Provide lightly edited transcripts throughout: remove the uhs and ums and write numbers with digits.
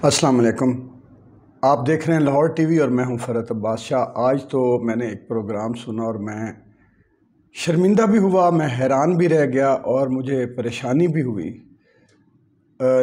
السلام علیکم۔ آپ دیکھ رہے ہیں لاہور ٹی وی اور میں ہوں فرحت عباس شاہ۔ آج تو میں نے ایک پروگرام سنا اور میں شرمندہ بھی ہوا، میں حیران بھی رہ گیا اور مجھے پریشانی بھی ہوئی۔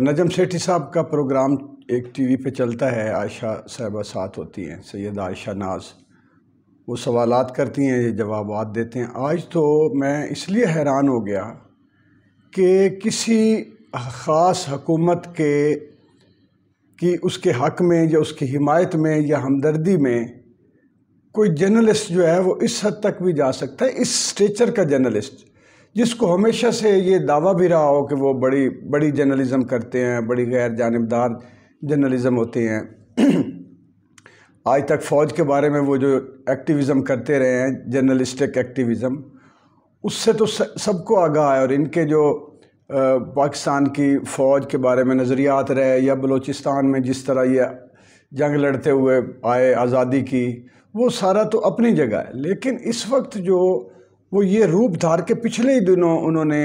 نجم سیٹھی صاحب کا پروگرام ایک ٹی وی پہ چلتا ہے، عائشہ صاحبہ ساتھ ہوتی ہیں، سید عائشہ ناز، وہ سوالات کرتی ہیں، یہ جوابات دیتے ہیں۔ آج تو میں اس لیے حیران ہو گیا کہ کسی خاص حکومت کے اس کے حق میں یا اس کی حمایت میں یا ہمدردی میں کوئی جرنلسٹ جو ہے وہ اس حد تک بھی جا سکتا ہے، اس سٹیچر کا جرنلسٹ جس کو ہمیشہ سے یہ دعویٰ بھی رہا ہو کہ وہ بڑی جرنلزم کرتے ہیں، بڑی غیر جانبدار جرنلزم ہوتے ہیں۔ آج تک فوج کے بارے میں وہ جو ایکٹیویزم کرتے رہے ہیں، جرنلسٹک ایکٹیویزم، اس سے تو سب کو آگاہ ہے، اور ان کے جو پاکستان کی فوج کے بارے میں نظریات رہے یا بلوچستان میں جس طرح یہ جنگ لڑتے ہوئے آئے آزادی کی، وہ سارا تو اپنی جگہ ہے۔ لیکن اس وقت جو وہ یہ روپ دھار کے پچھلے ہی دنوں انہوں نے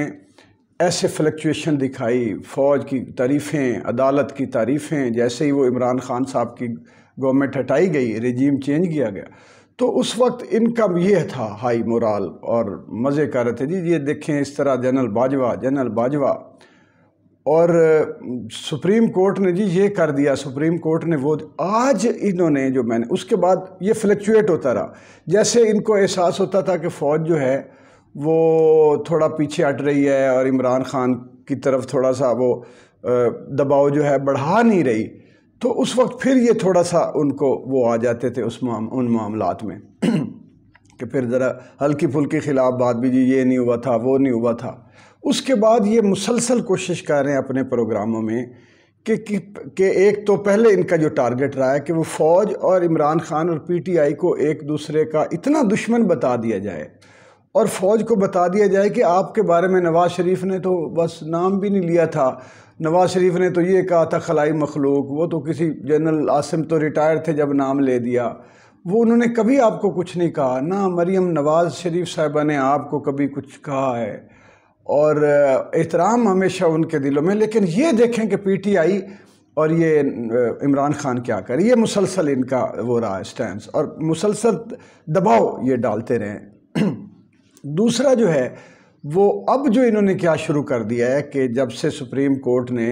ایسے فلکچویشن دکھائی، فوج کی تعریفیں، عدالت کی تعریفیں، جیسے ہی وہ عمران خان صاحب کی گورنمنٹ ہٹائی گئی، رجیم چینج کیا گیا، تو اس وقت ان کا یہ تھا ہائی مورال اور مزے کر رہے تھے، جی یہ دیکھیں اس طرح جنرل باجوہ اور سپریم کورٹ نے جی یہ کر دیا، سپریم کورٹ نے وہ۔ آج انہوں نے جو میں نے اس کے بعد یہ فلکچویٹ ہوتا رہا، جیسے ان کو احساس ہوتا تھا کہ فوج جو ہے وہ تھوڑا پیچھے ہٹ رہی ہے اور عمران خان کی طرف تھوڑا سا وہ دباؤ جو ہے بڑھا نہیں رہی، تو اس وقت پھر یہ تھوڑا سا ان کو وہ آ جاتے تھے ان معاملات میں کہ پھر ذرا ہلکی پھلکی خلاف بات بھی، جی یہ نہیں ہوا تھا، وہ نہیں ہوا تھا۔ اس کے بعد یہ مسلسل کوشش کر رہے ہیں اپنے پروگراموں میں کہ ایک تو پہلے ان کا جو ٹارگٹ رہا ہے کہ وہ فوج اور عمران خان اور پی ٹی آئی کو ایک دوسرے کا اتنا دشمن بتا دیا جائے، اور فوج کو بتا دیا جائے کہ آپ کے بارے میں نواز شریف نے تو بس نام بھی نہیں لیا تھا، نواز شریف نے تو یہ کہا تھا خلائی مخلوق، وہ تو کسی جنرل عاصم تو ریٹائر تھے جب نام لے دیا، وہ انہوں نے کبھی آپ کو کچھ نہیں کہا، نہ مریم نواز شریف صاحبہ نے آپ کو کبھی کچھ کہا ہے، اور احترام ہمیشہ ان کے دلوں میں۔ لیکن یہ دیکھیں کہ پی ٹی آئی اور یہ عمران خان کیا کرے، یہ مسلسل ان کا وہ رہا سٹینس، اور مسلسل دباؤ یہ ڈالتے رہے۔ دوسرا جو ہے وہ اب جو انہوں نے کیا شروع کر دیا ہے کہ جب سے سپریم کورٹ نے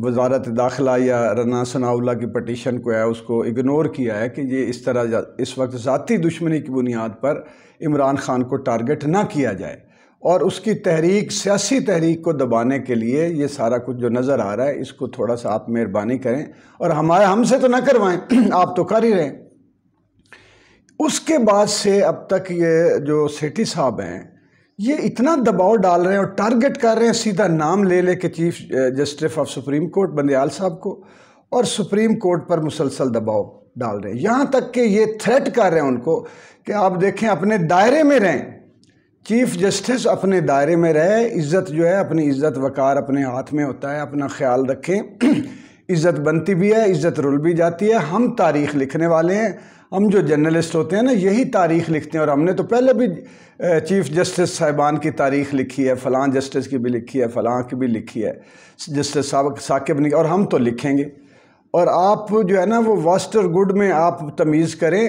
وزارت داخلہ یا رنا ثناءاللہ کی پٹیشن کو ہے اس کو اگنور کیا ہے کہ یہ اس طرح اس وقت ذاتی دشمنی کی بنیاد پر عمران خان کو ٹارگٹ نہ کیا جائے، اور اس کی تحریک، سیاسی تحریک کو دبانے کے لیے یہ سارا کچھ جو نظر آ رہا ہے، اس کو تھوڑا سا آپ مہربانی کریں اور ہم سے تو نہ کروائیں، آپ تو کر ہی رہے ہیں۔ اس کے بعد سے اب تک یہ جو سیٹھی صاحب ہیں یہ اتنا دباؤ ڈال رہے ہیں اور ٹارگٹ کر رہے ہیں، سیدھا نام لے کے chief justice of supreme court Bandial صاحب کو، اور سپریم کورٹ پر مسلسل دباؤ ڈال رہے ہیں، یہاں تک کہ یہ تھریٹ کر رہے ہیں ان کو کہ آپ دیکھیں اپنے دائرے میں رہیں، چیف جسٹس اپنے دائرے میں رہے، عزت جو ہے اپنی عزت وقار اپنے ہاتھ میں ہوتا ہے، اپنا خیال رکھیں، عزت بنتی بھی ہے، عزت رول بھی جاتی ہے۔ ہم تاریخ لکھنے والے ہیں، ہم جو جرنلسٹ ہوتے ہیں نا یہی تاریخ لکھتے ہیں، اور ہم نے تو پہلے بھی چیف جسٹس صاحبان کی تاریخ لکھی ہے، فلاں جسٹس کی بھی لکھی ہے، فلاں کی بھی لکھی ہے، جسٹس ثاقب نے، اور ہم تو لکھیں گے۔ اور آپ جو ہے نا وہ واسٹ اور گڈ میں آپ تمیز کریں،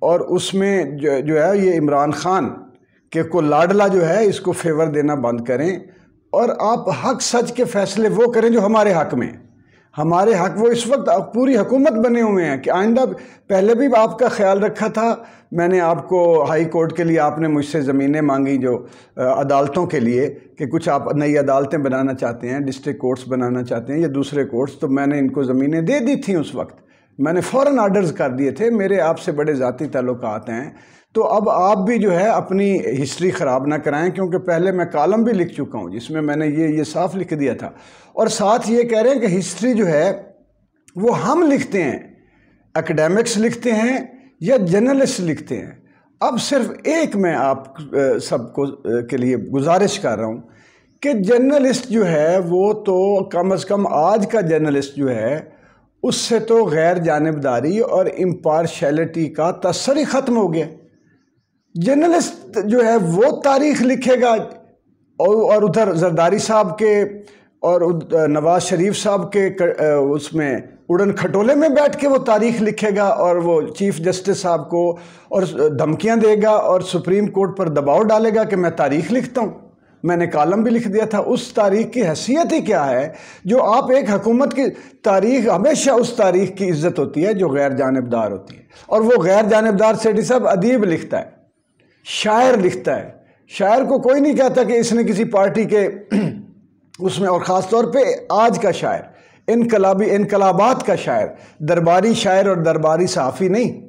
اور اس میں جو ہے یہ عمران خان کہ کو لاڈلا جو ہے اس کو فیور دینا بند کریں، اور آپ حق سچ کے فیصلے وہ کریں جو ہمارے حق میں، ہمارے حق وہ اس وقت پوری حکومت بنے ہوئے ہیں کہ آئندہ، پہلے بھی آپ کا خیال رکھا تھا، میں نے آپ کو ہائی کورٹ کے لیے آپ نے مجھ سے زمینیں مانگی جو عدالتوں کے لیے کہ کچھ آپ نئی عدالتیں بنانا چاہتے ہیں، ڈسٹرکٹ کورٹس بنانا چاہتے ہیں یا دوسرے کورٹس، تو میں نے ان کو زمینیں دے دی تھیں، اس وقت میں نے فوراً آرڈرز کر دیے تھے، میرے آپ سے بڑے ذاتی تعلقات ہیں، تو اب آپ بھی جو ہے اپنی ہسٹری خراب نہ کرائیں، کیونکہ پہلے میں کالم بھی لکھ چکا ہوں جس میں نے یہ صاف لکھ دیا تھا، اور ساتھ یہ کہہ رہے ہیں کہ ہسٹری جو ہے وہ ہم لکھتے ہیں، اکیڈیمکس لکھتے ہیں یا جرنلسٹ لکھتے ہیں۔ اب صرف ایک میں آپ سب کو کے لیے گزارش کر رہا ہوں کہ جرنلسٹ جو ہے وہ تو کم از کم آج کا جرنلسٹ جو ہے اس سے تو غیر جانبداری اور امپارشیلٹی کا تصور ہی ختم ہو گیا۔ جرنلسٹ جو ہے وہ تاریخ لکھے گا، اور ادھر زرداری صاحب کے اور نواز شریف صاحب کے اس میں اڑن کھٹولے میں بیٹھ کے وہ تاریخ لکھے گا اور وہ چیف جسٹس صاحب کو اور دھمکیاں دے گا اور سپریم کورٹ پر دباؤ ڈالے گا کہ میں تاریخ لکھتا ہوں، میں نے کالم بھی لکھ دیا تھا۔ اس تاریخ کی حیثیت ہی کیا ہے؟ جو آپ ایک حکومت کی تاریخ، ہمیشہ اس تاریخ کی عزت ہوتی ہے جو غیر جانبدار ہوتی ہے، اور وہ غیر جانبدار سیٹھی صاحب ادیب لکھتا ہے، شاعر لکھتا ہے۔ شاعر کو کوئی نہیں کہتا کہ اس نے کسی پارٹی کے اس میں، اور خاص طور پہ آج کا شاعر، انقلابی انقلابات کا شاعر، درباری شاعر اور درباری صحافی نہیں،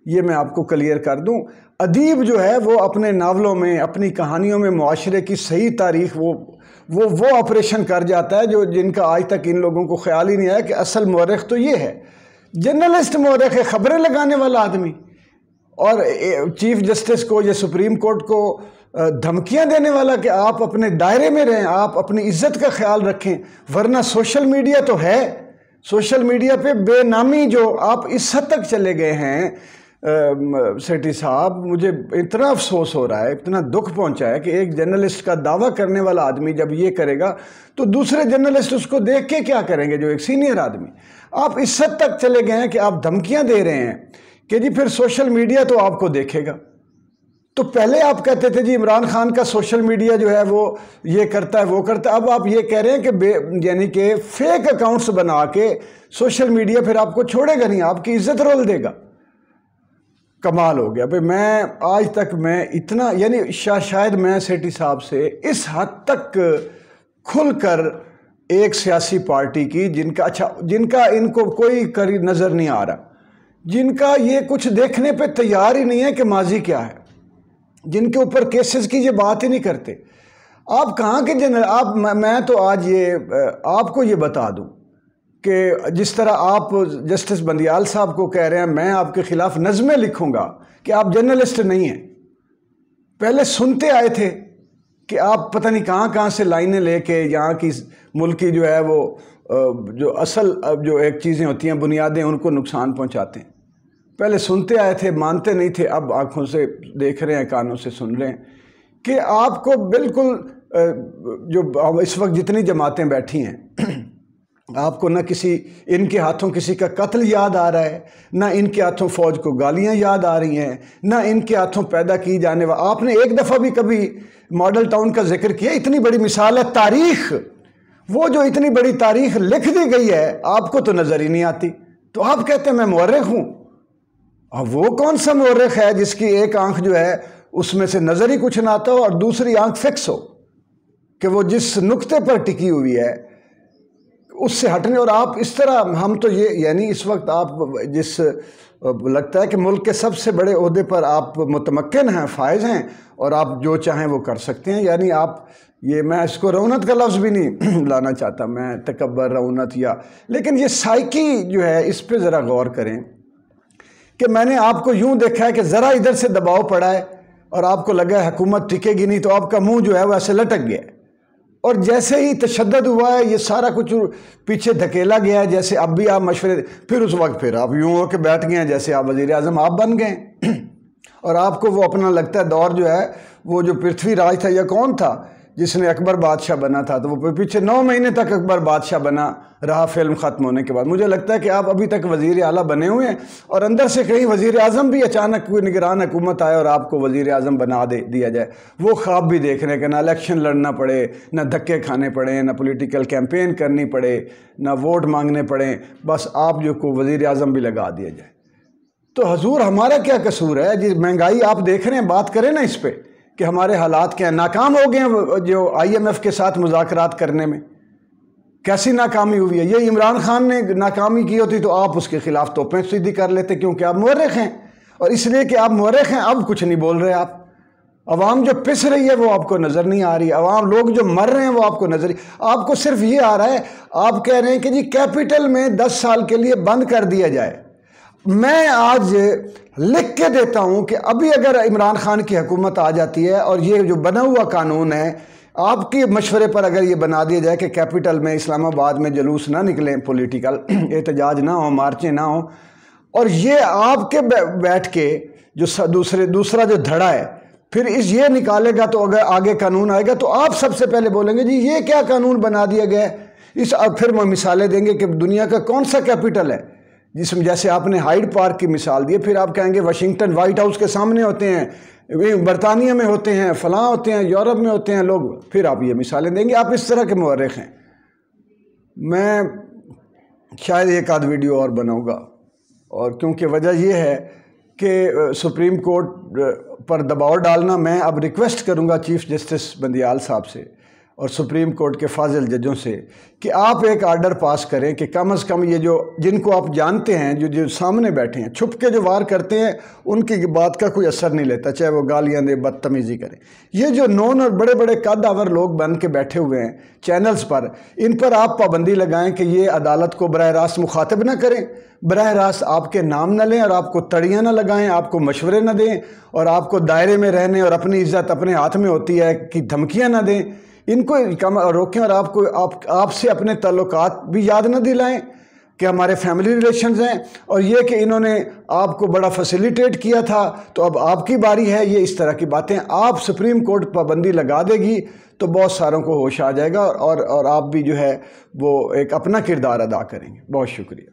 یہ میں آپ کو کلیئر کر دوں۔ ادیب جو ہے وہ اپنے ناولوں میں، اپنی کہانیوں میں معاشرے کی صحیح تاریخ وہ آپریشن کر جاتا ہے جن کا آج تک ان لوگوں کو خیال ہی نہیں آیا کہ اصل مورخ تو یہ ہے۔ جرنلسٹ مورخ ہے، خبریں لگانے والا آدمی، اور چیف جسٹس کو یا سپریم کورٹ کو دھمکیاں دینے والا کہ آپ اپنے دائرے میں رہیں، آپ اپنی عزت کا خیال رکھیں، ورنہ سوشل میڈیا تو ہے، سوشل میڈیا پہ بے نامی جو آپ اس حد تک چلے گئے ہیں۔ سیٹھی صاحب، مجھے اتنا افسوس ہو رہا ہے، اتنا دکھ پہنچا ہے کہ ایک جرنلسٹ کا دعویٰ کرنے والا آدمی جب یہ کرے گا تو دوسرے جرنلسٹ اس کو دیکھ کے کیا کریں گے جو ایک سینئر آدمی۔ آپ اس حد تک چلے گئے ہیں کہ آپ دھمکیاں دے رہے ہیں کہ جی پھر سوشل میڈیا تو آپ کو دیکھے گا۔ تو پہلے آپ کہتے تھے جی عمران خان کا سوشل میڈیا جو ہے وہ یہ کرتا ہے وہ کرتا ہے، اب آپ یہ کہہ رہے ہیں کہ یعنی کہ فیک اکاؤنٹس بنا کے سوشل میڈیا پھر آپ کو چھوڑے گا نہیں، آپ کی عزت رول دے گا۔ کمال ہو گیا بھئی۔ میں آج تک میں اتنا یعنی شاید میں سیٹھی صاحب سے اس حد تک کھل کر ایک سیاسی پارٹی کی جن کا ان کو کوئی قریب نظر نہیں آ رہا، جن کا یہ کچھ دیکھنے پہ تیار ہی نہیں ہے کہ ماضی کیا ہے، جن کے اوپر کیسز کی یہ بات ہی نہیں کرتے۔ آپ کہاں کے میں تو آج آپ کو یہ بتا دوں کہ جس طرح آپ جسٹس بندیال صاحب کو کہہ رہے ہیں میں آپ کے خلاف نظمیں لکھوں گا کہ آپ جرنلسٹ نہیں ہیں، پہلے سنتے آئے تھے کہ آپ پتہ نہیں کہاں سے لائنیں لے کے یہاں کی ملکی جو ہے وہ جو اصل جو ایک چیزیں ہوتی ہیں بنیادیں ان کو نقصان پہنچاتے ہیں، پہلے سنتے آئے تھے، مانتے نہیں تھے، اب آنکھوں سے دیکھ رہے ہیں، کانوں سے سن رہے ہیں کہ آپ کو بالکل جو اس وقت جتنی جماعتیں بیٹھی ہیں آپ کو نہ ان کے ہاتھوں کسی کا قتل یاد آ رہا ہے، نہ ان کے ہاتھوں فوج کو گالیاں یاد آ رہی ہیں، نہ ان کے ہاتھوں پیدا کی جانے والا، آپ نے ایک دفعہ بھی کبھی ماڈل ٹاؤن کا ذکر کیا؟ اتنی بڑی مثال ہے تاریخ، وہ جو اتنی بڑی تاریخ لکھ دی گئی ہے آپ کو تو نظر ہی نہیں آتی، تو آپ کہتے ہیں میں مورخ ہوں۔ اب وہ کون سا مورخ ہے جس کی ایک آنکھ جو ہے اس میں سے نظر ہی کچھ نہ آتا ہو اور دوسری آنکھ فکس ہو کہ وہ جس نقطے پر ٹکی ہوئی ہے اس سے ہٹنے؟ اور آپ اس طرح ہم تو یہ یعنی اس وقت آپ جس لگتا ہے کہ ملک کے سب سے بڑے عہدے پر آپ متمکن ہیں، فائز ہیں، اور آپ جو چاہیں وہ کر سکتے ہیں، یعنی آپ یہ میں اس کو رونت کا لفظ بھی نہیں لانا چاہتا، میں تکبر رونت لیکن یہ سائیکی جو ہے اس پہ ذرا غور کریں کہ میں نے آپ کو یوں دیکھا ہے کہ ذرا ادھر سے دباؤ پڑا ہے اور آپ کو لگا ہے حکومت ٹکے گی نہیں تو آپ کا منہ جو ہے وہ ایسے لٹک گیا ہے، اور جیسے ہی تشدد ہوا ہے یہ سارا کچھ پیچھے دھکیلا گیا ہے، جیسے اب بھی آپ مشورے پھر اس وقت پھر آپ یوں ہو کے بیٹھ گئے ہیں جیسے آپ وزیر اعظم آپ بن گئے اور آپ کو وہ اپنا لگتا ہے دور جو ہے وہ جو پرتھوی راج تھا یا کون تھا جس نے اکبر بادشاہ بنا تھا تو وہ پیچھے 9 مہینے تک اکبر بادشاہ بنا رہا فلم ختم ہونے کے بعد۔ مجھے لگتا ہے کہ آپ ابھی تک وزیر اعلیٰ بنے ہوئے ہیں اور اندر سے کہیں وزیر اعظم بھی اچانک کوئی نگران حکومت آئے اور آپ کو وزیر اعظم بنا دیا جائے، وہ خواب بھی دیکھ رہے ہیں کہ نہ الیکشن لڑنا پڑے، نہ دھکے کھانے پڑیں، نہ پولیٹیکل کیمپین کرنی پڑے، نہ ووٹ مانگنے پڑیں، بس آپ جو کو وزیر اعظم بھی لگا دیا جائے۔ تو حضور ہمارا کیا قصور ہے جی؟ مہنگائی آپ دیکھ رہے ہیں، بات کریں نا اس پہ کہ ہمارے حالات کیا ہیں، ناکام ہو گئے ہیں جو IMF کے ساتھ مذاکرات کرنے میں، کیسی ناکامی ہوئی ہے؟ یہ عمران خان نے ناکامی کی ہوتی تو آپ اس کے خلاف توپیں سیدھی کر لیتے، کیونکہ آپ مورخ ہیں، اور اس لیے کہ آپ مورخ ہیں اب کچھ نہیں بول رہے آپ۔ عوام جو پس رہی ہے وہ آپ کو نظر نہیں آ رہی، عوام لوگ جو مر رہے ہیں وہ آپ کو نظر آپ کو صرف یہ آ رہا ہے، آپ کہہ رہے ہیں کہ جی کیپٹل میں 10 سال کے لیے بند کر دیا جائے۔ میں آج لکھ کے دیتا ہوں کہ ابھی اگر عمران خان کی حکومت آ جاتی ہے اور یہ جو بنا ہوا قانون ہے آپ کے مشورے پر اگر یہ بنا دیا جائے کہ کیپٹل میں اسلام آباد میں جلوس نہ نکلیں، پولیٹیکل احتجاج نہ ہوں، مارچیں نہ ہوں، اور یہ آپ کے بیٹھ کے جو دوسرا جو دھڑا ہے پھر یہ نکالے گا تو اگر آگے قانون آئے گا تو آپ سب سے پہلے بولیں گے جی یہ کیا قانون بنا دیا گیا ہے پھر میں مثالیں دیں گے کہ دنیا کا کون سا کیپٹل ہے جس میں جیسے آپ نے ہائیڈ پارک کی مثال دی، پھر آپ کہیں گے واشنگٹن وائٹ ہاؤس کے سامنے ہوتے ہیں، برطانیہ میں ہوتے ہیں، فلاں ہوتے ہیں، یورپ میں ہوتے ہیں لوگ، پھر آپ یہ مثالیں دیں گے۔ آپ اس طرح کے مورخ ہیں۔ میں شاید ایک آدھ ویڈیو اور بناؤں گا، اور کیونکہ وجہ یہ ہے کہ سپریم کورٹ پر دباؤ ڈالنا، میں اب ریکویسٹ کروں گا چیف جسٹس بندیال صاحب سے اور سپریم کورٹ کے فاضل ججوں سے کہ آپ ایک آرڈر پاس کریں کہ کم از کم یہ جن کو آپ جانتے ہیں، جو سامنے بیٹھے ہیں، چھپ کے جو وار کرتے ہیں، ان کی بات کا کوئی اثر نہیں لیتا، چاہے وہ گالیاں دیں، بدتمیزی کریں۔ یہ جو نون اور بڑے بڑے قد آور لوگ بن کے بیٹھے ہوئے ہیں چینلز پر، ان پر آپ پابندی لگائیں کہ یہ عدالت کو براہ راست مخاطب نہ کریں، براہ راست آپ کے نام نہ لیں، اور آپ کو تڑیاں نہ لگائیں، آپ کو مشورے نہ دیں، اور آپ کو دائرے میں رہنے اور اپنی عزت اپنے ہاتھ میں ہوتی ہے کہ دھمکیاں نہ دیں، ان کو روکیں، اور آپ سے اپنے تعلقات بھی یاد نہ دلائیں کہ ہمارے فیملی ریلیشنز ہیں، اور یہ کہ انہوں نے آپ کو بڑا فیسیلیٹیٹ کیا تھا تو اب آپ کی باری ہے۔ یہ اس طرح کی باتیں آپ سپریم کورٹ پابندی لگا دے گی تو بہت ساروں کو ہوش آ جائے گا، اور آپ بھی جو ہے وہ ایک اپنا کردار ادا کریں گے۔ بہت شکریہ۔